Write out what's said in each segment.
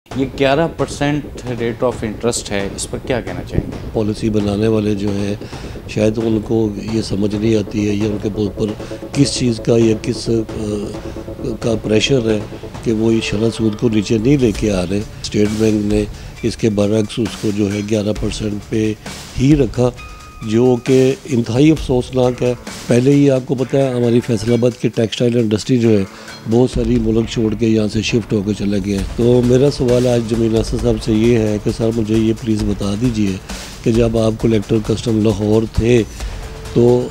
ये 11% rate of interest है, इस पर क्या कहना चाहेंगे? पॉलिसी बनाने वाले जो हैं शायद उनको ये समझ नहीं आती है या उनके ऊपर किस चीज़ का या किस का प्रेशर है कि वो ये शरह सूद को नीचे नहीं लेके आ रहे। स्टेट बैंक ने इसके बरक्स उसको जो है 11% पे ही रखा, जो कि इंतहाई अफसोसनाक है। पहले ही आपको पता है हमारी फैसलाबाद की टेक्सटाइल इंडस्ट्री जो है बहुत सारी मुल्क छोड़ के यहाँ से शिफ्ट होकर चले गए हैं। तो मेरा सवाल आज जमीन नासर साहब से ये है कि सर मुझे ये प्लीज़ बता दीजिए कि जब आप कलेक्टर कस्टम लाहौर थे तो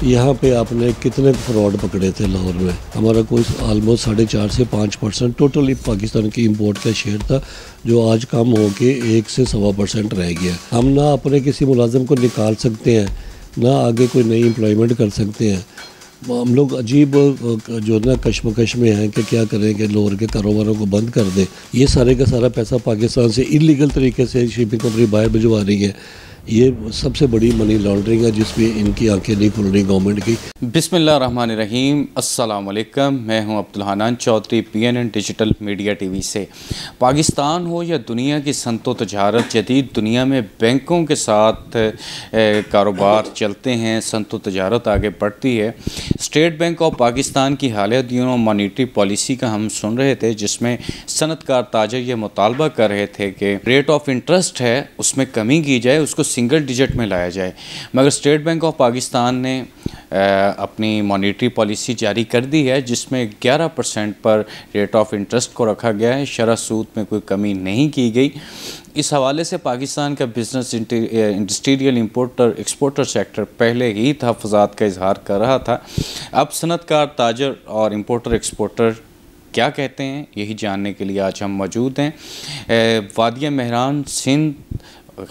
यहाँ पे आपने कितने फ्रॉड पकड़े थे लाहौर में? हमारा कोई आलमोस्ट 4.5 से 5% टोटली पाकिस्तान की इंपोर्ट का शेयर था, जो आज कम हो के 1 से 1.25% रह गया। हम ना अपने किसी मुलाजिम को निकाल सकते हैं, ना आगे कोई नई एम्प्लॉयमेंट कर सकते हैं। हम लोग अजीब जो ना कशमकश में हैं कि क्या करें कि लाहौर के कारोबारों को बंद कर दें। ये सारे का सारा पैसा पाकिस्तान से इलीगल तरीके से शिपिंग कंपनी बाहर भिजवा रही है। ये सबसे बड़ी मनी लॉन्ड्रिंग है जिसमें इनकी आंखें नहीं खुल रही गवर्नमेंट की। बिस्मिल्लाहिर्रहमानिर्रहीम, अस्सलाम वालेकुम। मैं हूं Abdul Hannan Chaudhary, PNN digital media TV से। पाकिस्तान हो या दुनिया की सनतो तजारत, जदीद दुनिया में बैंकों के साथ कारोबार चलते हैं, सनतो तजारत आगे बढ़ती है। स्टेट बैंक ऑफ पाकिस्तान की हालिया दिनों मॉनिटरी पॉलिसी का हम सुन रहे थे, जिसमें सनतकार ताजर ये मुतालबा कर रहे थे कि रेट ऑफ इंटरेस्ट है उसमें कमी की जाए, उसको सिंगल डिजिट में लाया जाए। मगर स्टेट बैंक ऑफ पाकिस्तान ने अपनी मॉनिटरी पॉलिसी जारी कर दी है, जिसमें 11% पर रेट ऑफ इंटरेस्ट को रखा गया है। शरह सूद में कोई कमी नहीं की गई। इस हवाले से पाकिस्तान का business industrial importer exporter sector पहले ही तहफ़्फ़ुज़ात का इजहार कर रहा था। अब सनतकार ताजर और इंपोर्टर एक्सपोर्टर क्या कहते हैं, यही जानने के लिए आज हम मौजूद हैं। वादिया मेहरान सिंध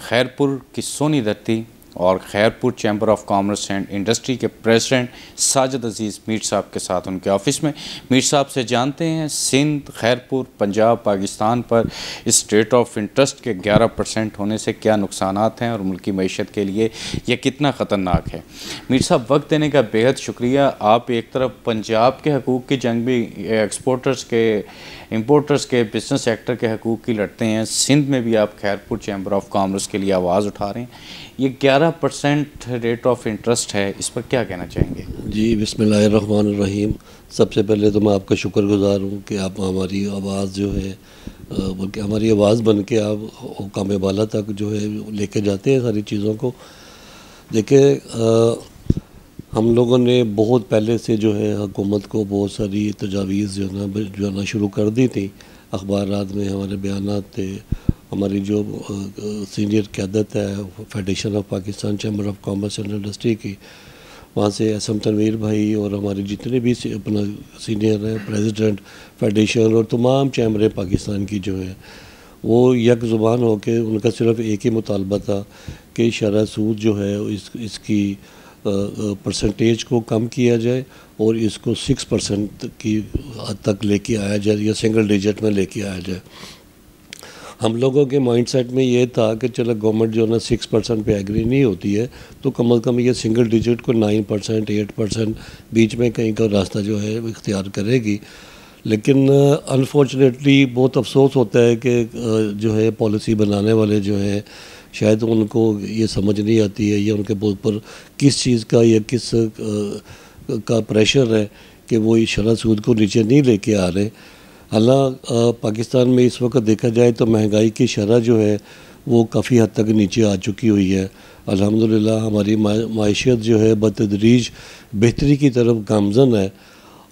खैरपुर की सोनी धरती और Khairpur chamber of commerce and industry के प्रेसिडेंट साजिद अजीज़ मीर साहब के साथ उनके ऑफ़िस में। मीर साहब से जानते हैं सिंध, खैरपुर, पंजाब, पाकिस्तान पर इस रेट ऑफ इंटरेस्ट के 11% होने से क्या नुकसानात हैं और मुल्की मईशत के लिए यह कितना ख़तरनाक है। मीर साहब, वक्त देने का बेहद शुक्रिया। आप एक तरफ पंजाब के हकूक़ की जंग भी एक्सपोर्टर्स के, इंपोर्टर्स के, बिजनेस सेक्टर के हकूक़ की लड़ते हैं, सिंध में भी आप खैरपुर चैम्बर ऑफ कॉमर्स के लिए आवाज़ उठा रहे हैं। ये 11% रेट ऑफ इंटरेस्ट है, इस पर क्या कहना चाहेंगे? जी, बिस्मिल्लाहिर्रहमानिर्रहीम। सबसे पहले तो मैं आपका शुक्रगुज़ार हूँ कि आप हमारी आवाज़ जो है बल्कि हमारी आवाज़ बन के आप हुक्काम बाला तक जो है लेके जाते हैं सारी चीज़ों को। देखिए, हम लोगों ने बहुत पहले से जो है हुकूमत को बहुत सारी तजावीज़ जो है ना शुरू कर दी थी। अखबारात में हमारे बयानात थे। हमारी जो सीनियर क़यादत है federation of Pakistan chamber of commerce and industry की, वहाँ से SM तनवीर भाई और हमारे जितने भी अपना सीनियर हैं प्रेसिडेंट फेडरेशन और तमाम चैम्बर पाकिस्तान की जो है वो यक ज़ुबान हो के उनका सिर्फ एक ही मुतालबा था कि शरह सूद जो है इसकी परसेंटेज को कम किया जाए और इसको 6% की हद तक लेके आया जाए या सिंगल डिजिट में लेके आया जाए। हम लोगों के माइंडसेट में ये था कि चलो गवर्नमेंट जो है ना 6% पे एग्री नहीं होती है तो कम अज़ कम ये सिंगल डिजिट को 9%, 8% बीच में कहीं का रास्ता जो है इख्तियार करेगी। लेकिन अनफॉर्चुनेटली बहुत अफसोस होता है कि जो है पॉलिसी बनाने वाले जो हैं शायद उनको ये समझ नहीं आती है या उनके ऊपर किस चीज़ का या किस का प्रेशर है कि वो इस शरह सूद को नीचे नहीं लेके आ रहे। हालांकि पाकिस्तान में इस वक्त देखा जाए तो महंगाई की शरह जो है वो काफ़ी हद तक नीचे आ चुकी हुई है। अल्हम्दुलिल्लाह हमारी माइशत जो है बतदरीज बेहतरी की तरफ गामज़न है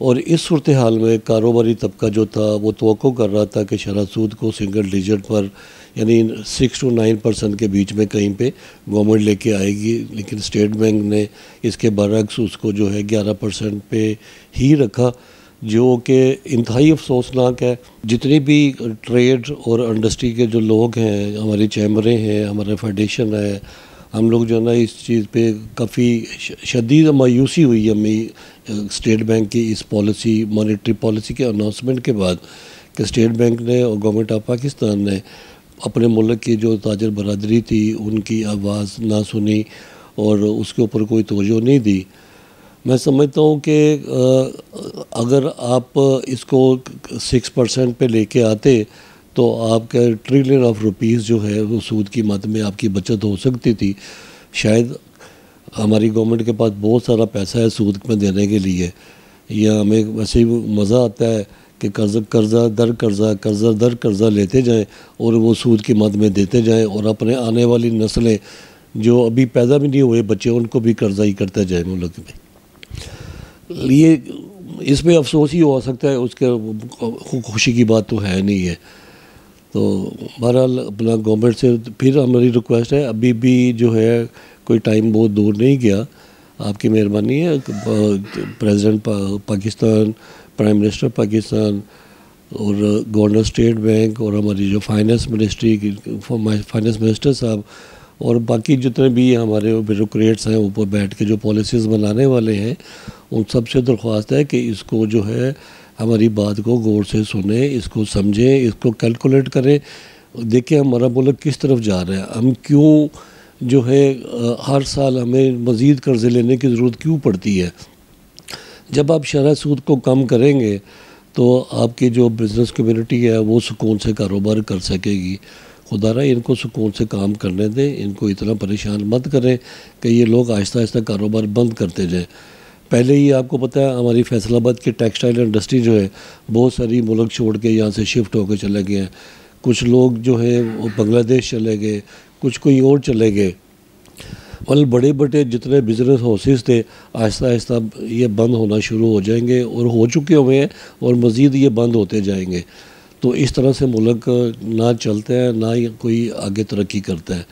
और इस सूरत हाल में कारोबारी तबका जो था वो तवक्को कर रहा था कि शरह सूद को सिंगल डिजिट पर यानी 6 से 9% के बीच में कहीं पे गवर्नमेंट लेके आएगी। लेकिन स्टेट बैंक ने इसके बरक्स उसको जो है 11% पे ही रखा, जो कि इंतहाई अफसोसनाक है। जितनी भी ट्रेड और इंडस्ट्री के जो लोग हैं, हमारी चैम्बरें हैं, हमारा फेडरेशन है, हम लोग जो है ना इस चीज़ पे काफ़ी शदीद मायूसी हुई हमें स्टेट बैंक की इस पॉलिसी मॉनेटरी पॉलिसी के अनाउंसमेंट के बाद कि स्टेट बैंक ने और गवर्नमेंट ऑफ पाकिस्तान ने अपने मुल्क की जो ताजर बरादरी थी उनकी आवाज़ ना सुनी और उसके ऊपर कोई तवज्जो नहीं दी। मैं समझता हूँ कि अगर आप इसको 6% पे लेके आते तो आपका ट्रिलियन ऑफ रुपीज़ जो है वो सूद की मद में आपकी बचत हो सकती थी। शायद हमारी गवर्नमेंट के पास बहुत सारा पैसा है सूद में देने के लिए, या हमें वैसे ही मज़ा आता है कि कर्ज़ा दर कर्ज़ा लेते जाएं और वो सूद की मद में देते जाएं, और अपने आने वाली नस्लें जो अभी पैदा भी नहीं हुए बच्चे उनको भी कर्ज़ा ही करते जाए मुल्क में। ये इसमें अफसोस ही हो सकता है, उसके खुशी की बात तो है नहीं है। तो बहरहाल अपना गवर्नमेंट से फिर हमारी रिक्वेस्ट है, अभी भी जो है कोई टाइम बहुत दूर नहीं गया, आपकी मेहरबानी है। President Pakistan, prime minister Pakistan और गवर्नर स्टेट बैंक और हमारी जो फाइनेंस मिनिस्टर साहब और बाकी जितने भी हमारे ब्यूरोक्रेट्स हैं ऊपर बैठ के जो पॉलिसीज़ बनाने वाले हैं, उन सब से दरख्वास्त है कि इसको जो है हमारी बात को गौर से सुने, इसको समझें, इसको कैलकुलेट करें, देखें हमारा मुल्क किस तरफ जा रहा है। हम क्यों जो है हर साल हमें मज़ीद कर्ज़े लेने की ज़रूरत क्यों पड़ती है। जब आप शरह सूद को कम करेंगे तो आपकी जो बिज़नेस कम्युनिटी है वो सुकून से कारोबार कर सकेगी। खुदारा इनको सुकून से काम करने दें, इनको इतना परेशान मत करें कि ये लोग आहिस्ता आहिस्ता कारोबार बंद करते जाएं। पहले ही आपको पता है हमारी फैसलाबाद की टेक्सटाइल इंडस्ट्री जो है बहुत सारी मुल्क छोड़ के यहाँ से शिफ्ट होकर चले गए हैं। कुछ लोग जो है वो बांग्लादेश चले गए, कुछ कोई और चले गए। मतलब बड़े बड़े जितने बिज़नेस हाउसेस थे आहिस्ता आहिस्ता ये बंद होना शुरू हो जाएंगे और हो चुके हुए हैं और मज़ीद ये बंद होते जाएंगे। तो इस तरह से मुल्क ना चलता है, ना ही कोई आगे तरक्की करता है।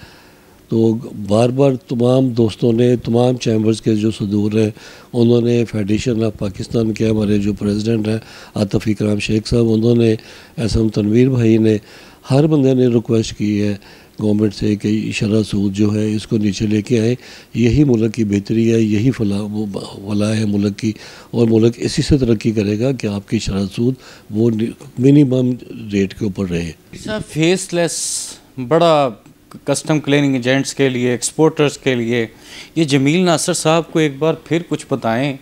तो बार बार तमाम दोस्तों ने, तमाम चैम्बर्स के जो सदूर हैं, उन्होंने फेडरेशन ऑफ पाकिस्तान के हमारे जो प्रेसिडेंट हैं आतिफ इकराम शेख साहब, उन्होंने एसएम तनवीर भाई ने, हर बंदे ने रिक्वेस्ट की है गवर्नमेंट से कि शरह सूद जो है इसको नीचे लेके आए। यही मुल्क की बेहतरी है, यही फलाह है मुल्क की, और मुल्क इसी से तरक्की करेगा कि आपकी शरह सूद वो मिनिमम रेट के ऊपर रहे। सर फेसलेस बड़ा कस्टम क्लियरिंग एजेंट्स के लिए, एक्सपोर्टर्स के लिए, ये जमील नासिर साहब को एक बार फिर कुछ बताएं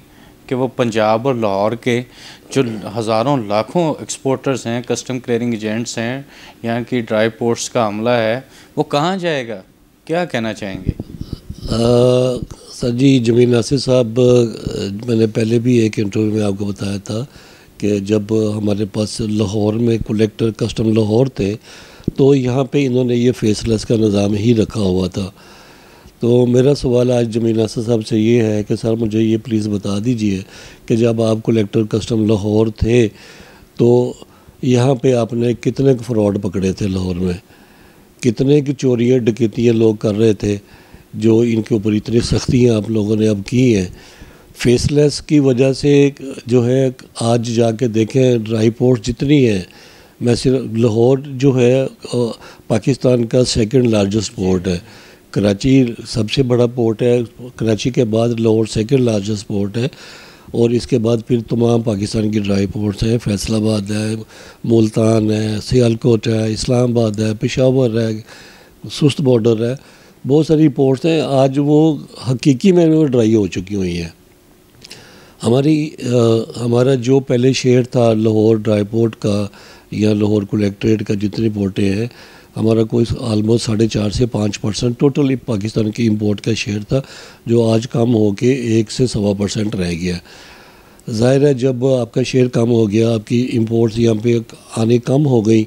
कि वो पंजाब और लाहौर के जो हज़ारों लाखों एक्सपोर्टर्स हैं, कस्टम क्लियरिंग एजेंट्स हैं, यहाँ की ड्राई पोर्ट्स का अमला है, वो कहाँ जाएगा, क्या कहना चाहेंगे? सर जी, जमील नासिर साहब, मैंने पहले भी एक इंटरव्यू में आपको बताया था कि जब हमारे पास लाहौर में कलेक्टर कस्टम लाहौर थे तो यहाँ पे इन्होंने ये फेसलेस का निज़ाम ही रखा हुआ था। तो मेरा सवाल आज जमील नासिर साहब से ये है कि सर मुझे ये प्लीज़ बता दीजिए कि जब आप कलेक्टर कस्टम लाहौर थे तो यहाँ पे आपने कितने फ्रॉड पकड़े थे लाहौर में, कितने की चोरियाँ डकैतियाँ लोग कर रहे थे, जो इनके ऊपर इतनी सख्तियाँ आप लोगों ने अब की हैं। फेसलेस की वजह से जो है आज जाके देखें ड्राई पोर्ट जितनी है, मैं सिर्फ लाहौर जो है पाकिस्तान का सेकंड लार्जेस्ट पोर्ट है, कराची सबसे बड़ा पोर्ट है, कराची के बाद लाहौर सेकंड लार्जेस्ट पोर्ट है, और इसके बाद फिर तमाम पाकिस्तान की ड्राई पोर्ट्स हैं, फैसलाबाद है, मुल्तान है, सियालकोट है, इस्लामाबाद है, पेशावर है, सुस्त बॉर्डर है, बहुत सारी पोर्ट्स हैं। आज वो हकीकी में वो ड्राई हो चुकी हुई हैं। हमारा जो पहले शेयर था लाहौर ड्राई पोर्ट का या लाहौर कलेक्ट्रेट का, जितनी पोर्टें हैं, हमारा कोई आलमोस्ट 4.5 से 5% टोटल पाकिस्तान की इंपोर्ट का शेयर था, जो आज कम हो के 1 से 1.25% रह गया। ज़ाहिर है जब आपका शेयर कम हो गया, आपकी इंपोर्ट्स यहाँ पे आने कम हो गई,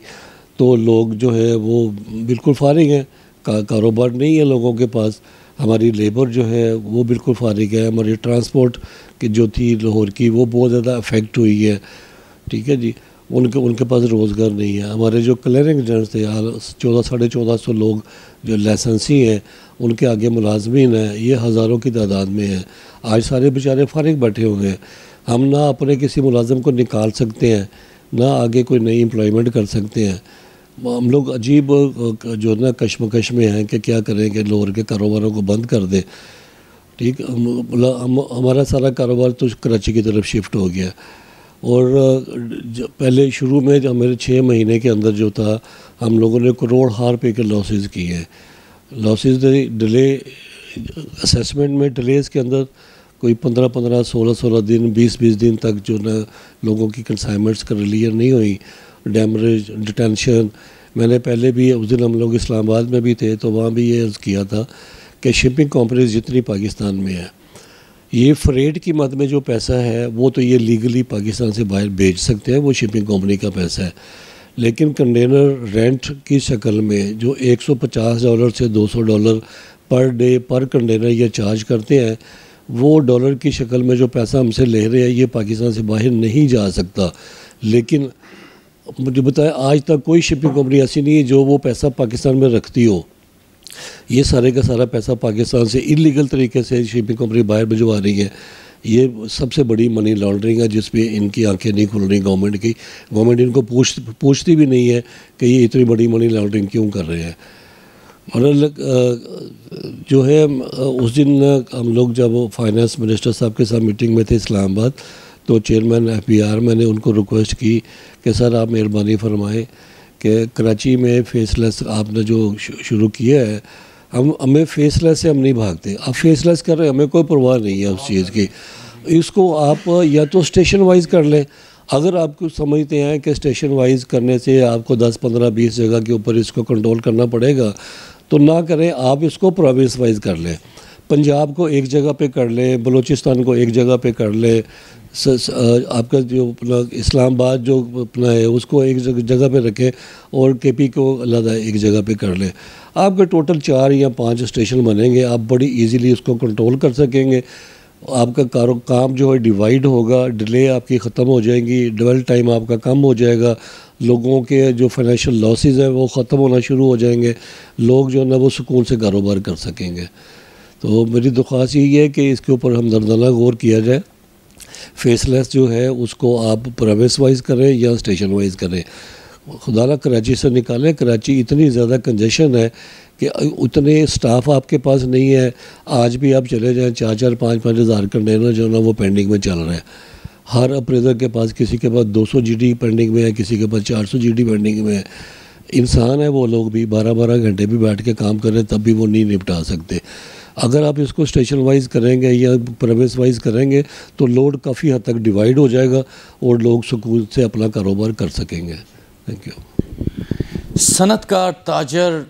तो लोग जो है वो बिल्कुल फारिग हैं, कारोबार नहीं है लोगों के पास। हमारी लेबर जो है वो बिल्कुल फारिग है, हमारी ट्रांसपोर्ट की जो थी लाहौर की वो बहुत ज़्यादा अफेक्ट हुई है। ठीक है जी, उनके पास रोज़गार नहीं है। हमारे जो क्लियरिंग एजेंट्स थे 1400-1450 लोग जो लाइसेंसी हैं, उनके आगे मुलाजमीन हैं, ये हज़ारों की तादाद में हैं। आज सारे बेचारे फारिग बैठे हुए हैं। हम ना अपने किसी मुलाजिम को निकाल सकते हैं, ना आगे कोई नई एम्प्लॉयमेंट कर सकते हैं। हम लोग अजीब जो ना कश्मकश में हैं कि क्या करें कि लाहौर के कारोबारों को बंद कर दें। ठीक, हमारा सारा कारोबार तो कराची की तरफ शिफ्ट हो गया, और पहले शुरू में जो मेरे 6 महीने के अंदर जो था, हम लोगों ने करोड़ हार पे के लॉसेस किए हैं। लॉसेस डिले असेसमेंट में डिलेज़ के अंदर कोई 15-15, 16-16 दिन, 20-20 दिन तक जो ना लोगों की कंसाइनमेंट्स क्लियर नहीं हुई, डैमरेज, डिटेंशन। मैंने पहले भी उस दिन हम लोग इस्लामाबाद में भी थे तो वहाँ भी ये अर्ज़ किया था कि शिपिंग कंपनीज जितनी पाकिस्तान में है, ये फ्रेट की मद में जो पैसा है वो तो ये लीगली पाकिस्तान से बाहर भेज सकते हैं, वो शिपिंग कंपनी का पैसा है। लेकिन कंटेनर रेंट की शक्ल में जो $150 से $200 पर डे पर कंटेनर ये चार्ज करते हैं, वो डॉलर की शक्ल में जो पैसा हमसे ले रहे हैं ये पाकिस्तान से बाहर नहीं जा सकता। लेकिन मुझे बताया आज तक कोई शिपिंग कंपनी ऐसी नहीं है जो वो पैसा पाकिस्तान में रखती हो। ये सारे का सारा पैसा पाकिस्तान से इलीगल तरीके से शिपिंग कंपनी बाहर भिजवा रही है। ये सबसे बड़ी मनी लॉन्ड्रिंग है जिसपे इनकी आंखें नहीं खुल रही गवर्नमेंट की। गवर्नमेंट इनको पूछती भी नहीं है कि ये इतनी बड़ी मनी लॉन्ड्रिंग क्यों कर रहे हैं। और जो है उस दिन हम लोग जब फाइनेंस मिनिस्टर साहब के साथ मीटिंग में थे इस्लामाबाद, तो चेयरमैन FBR मैंने उनको रिक्वेस्ट की कि सर आप मेहरबानी फरमाएं कि कराची में फेसलेस आपने जो शुरू किया है, हमें फेसलेस से हम नहीं भागते। आप फेसलेस कर रहे हैं, हमें कोई परवाह नहीं है उस चीज़ की। इसको आप या तो स्टेशन वाइज कर लें, अगर आपको समझते हैं कि स्टेशन वाइज करने से आपको 10, 15, 20 जगह के ऊपर इसको कंट्रोल करना पड़ेगा तो ना करें, आप इसको प्रोविंस वाइज कर लें। पंजाब को एक जगह पे कर लें, बलूचिस्तान को एक जगह पे कर लें, आपका जो अपना इस्लामाबाद जो अपना है उसको एक जगह पे रखें और KP को अलग एक जगह पे कर लें। आपके टोटल 4 या 5 स्टेशन बनेंगे, आप बड़ी इजीली उसको कंट्रोल कर सकेंगे। आपका काम जो है डिवाइड होगा, डिले आपकी ख़त्म हो जाएंगी, डबल टाइम आपका कम हो जाएगा, लोगों के जो फाइनेंशियल लॉसेस हैं वो ख़त्म होना शुरू हो जाएंगे, लोग जो है ना वो सुकून से कारोबार कर सकेंगे। तो मेरी दरख्वास्त यही है कि इसके ऊपर हम दर्दाना गौर किया जाए। फेसलेस जो है उसको आप प्रोविंस वाइज करें या स्टेशन वाइज करें। खुदा ना कराची से निकालें, कराची इतनी ज़्यादा कंजेशन है कि उतने स्टाफ आपके पास नहीं है। आज भी आप चले जाएं 4-4, 5-5 हज़ार कंटेनर जो है ना वो पेंडिंग में चल रहे हैं। हर अप्रेजर के पास, किसी के पास 200 GD पेंडिंग में है, किसी के पास 400 GD पेंडिंग में है। इंसान है वो लोग भी 12-12 घंटे भी बैठ के काम कर रहे हैं तब भी वो नहीं निपटा सकते। अगर आप इसको स्टेशन वाइज करेंगे या प्रोविंस वाइज करेंगे तो लोड काफ़ी हद तक डिवाइड हो जाएगा और लोग सुकून से अपना कारोबार कर सकेंगे। Thank you. सनतकार, ताजर,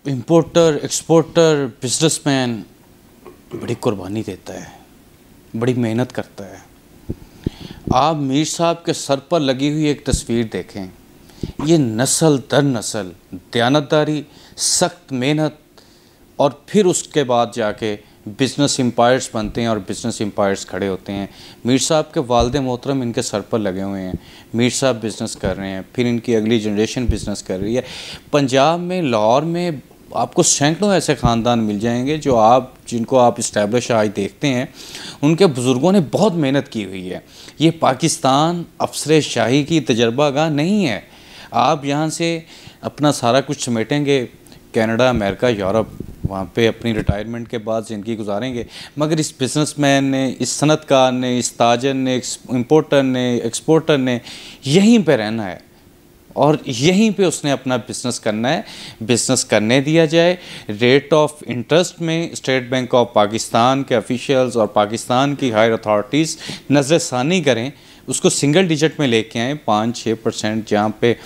इंपोर्टर, एक्सपोर्टर, बिजनेसमैन बड़ी कुर्बानी देता है, बड़ी मेहनत करता है। आप मीर साहब के सर पर लगी हुई एक तस्वीर देखें, ये नस्ल दर नस्ल दयानतदारी, सख्त मेहनत और फिर उसके बाद जाके बिज़नेस एम्पायर्स बनते हैं और बिज़नेस एम्पायर्स खड़े होते हैं। मीर साहब के वालिद मोहतरम इनके सर पर लगे हुए हैं, मीर साहब बिज़नेस कर रहे हैं, फिर इनकी अगली जनरेशन बिज़नेस कर रही है। पंजाब में, लाहौर में आपको सैकड़ों ऐसे ख़ानदान मिल जाएंगे जिनको आप इस्टेब्लिश आज देखते हैं, उनके बुज़ुर्गों ने बहुत मेहनत की हुई है। ये पाकिस्तान अफसर शाही की तजर्बागाह नहीं है। आप यहाँ से अपना सारा कुछ समेटेंगे, कनाडा, अमेरिका, यूरोप, वहाँ पे अपनी रिटायरमेंट के बाद ज़िंदगी गुजारेंगे। मगर इस बिज़नेसमैन ने, इस सनतकार ने, इस ताजर ने, इंपोर्टर ने, एक्सपोर्टर ने यहीं पे रहना है और यहीं पे उसने अपना बिज़नेस करना है। बिज़नेस करने दिया जाए। रेट ऑफ इंटरेस्ट में स्टेट बैंक ऑफ पाकिस्तान के ऑफिशियल्स और पाकिस्तान की हायर अथॉरिटीज़ नज़रसानी करें, उसको सिंगल डिजिट में लेके आएँ 5-6%, जहाँ पे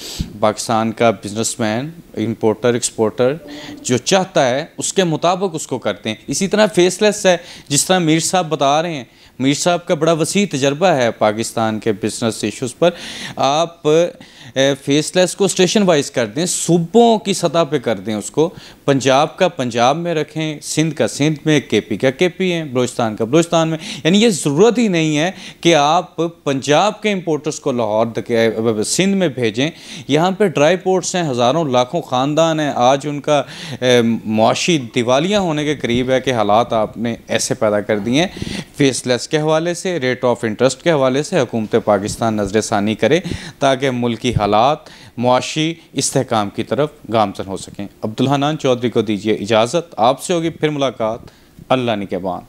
पाकिस्तान का बिजनेसमैन, इंपोर्टर, एक्सपोर्टर जो चाहता है उसके मुताबिक उसको करते हैं। इसी तरह फेसलेस है, जिस तरह मीर साहब बता रहे हैं, मीर साहब का बड़ा वसी तजर्बा है पाकिस्तान के बिजनेस इश्यूज़ पर। आप फेसलेस को स्टेशन वाइज कर दें, सूबों की सतह पे कर दें उसको। पंजाब का पंजाब में रखें, सिंध का सिंध में, KP का KP है, बलूचिस्तान का बलूचिस्तान में। यानी ये ज़रूरत ही नहीं है कि आप पंजाब के इंपोर्टर्स को लाहौर सिंध में भेजें। यहाँ पे ड्राई पोर्ट्स हैं, हज़ारों लाखों ख़ानदान हैं। आज उनका मुआशी दिवालिया होने के करीब है कि हालात आपने ऐसे पैदा कर दिए हैं। फेसलेस के हवाले से, रेट ऑफ इंटरेस्ट के हवाले से हुकूमत पाकिस्तान नज़रसानी करे ताकि मुल्क की हालात मुआशी इस्तेहकाम की तरफ गामज़न हो सकें। अब्दुल हन्नान चौधरी को दीजिए इजाज़त, आपसे होगी फिर मुलाकात। अल्लाह निगहबान।